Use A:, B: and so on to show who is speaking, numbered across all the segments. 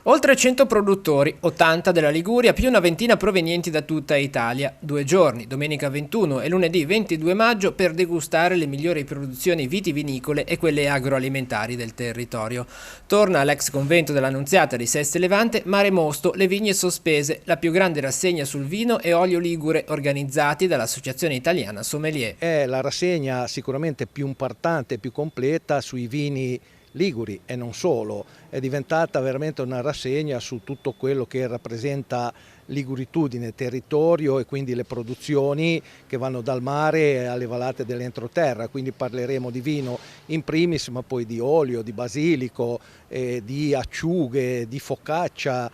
A: Oltre 100 produttori, 80 della Liguria più una ventina provenienti da tutta Italia. 2 giorni, domenica 21 e lunedì 22 maggio, per degustare le migliori produzioni vitivinicole e quelle agroalimentari del territorio. Torna all'ex convento dell'Annunziata di Seste Levante Mare Mosto, le vigne sospese, la più grande rassegna sul vino e olio ligure organizzati dall'Associazione Italiana Sommelier.
B: È la rassegna sicuramente più importante e più completa sui vini liguri e non solo, è diventata veramente una rassegna su tutto quello che rappresenta liguritudine, territorio e quindi le produzioni che vanno dal mare alle vallate dell'entroterra, quindi parleremo di vino in primis, ma poi di olio, di basilico, di acciughe, di focaccia,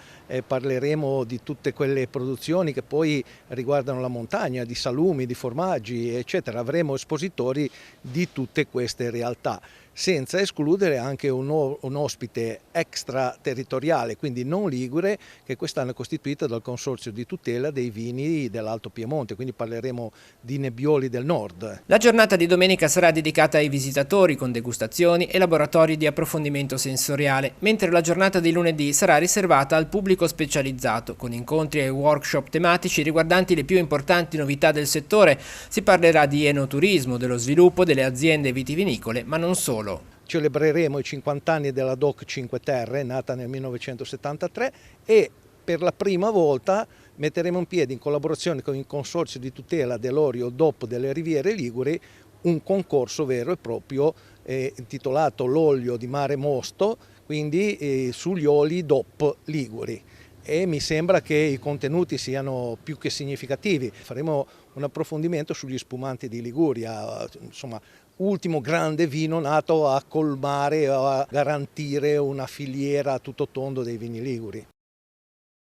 B: parleremo di tutte quelle produzioni che poi riguardano la montagna, di salumi, di formaggi, eccetera. Avremo espositori di tutte queste realtà, senza escludere anche un ospite extraterritoriale, quindi non ligure, che quest'anno è costituito dal Consorzio di tutela dei vini dell'Alto Piemonte, quindi parleremo di Nebbioli del Nord.
A: La giornata di domenica sarà dedicata ai visitatori con degustazioni e laboratori di approfondimento sensoriale, mentre la giornata di lunedì sarà riservata al pubblico specializzato, con incontri e workshop tematici riguardanti le più importanti novità del settore. Si parlerà di enoturismo, dello sviluppo delle aziende vitivinicole, ma non solo.
B: Celebreremo i 50 anni della DOC Cinque Terre, nata nel 1973, e per la prima volta metteremo in piedi, in collaborazione con il Consorzio di tutela dell'olio DOP delle Riviere Liguri, un concorso vero e proprio intitolato L'olio di Mare Mosto, quindi sugli oli DOP liguri. E mi sembra che i contenuti siano più che significativi. Faremo un approfondimento sugli spumanti di Liguria, insomma, ultimo grande vino nato a colmare, a garantire una filiera a tutto tondo dei vini liguri.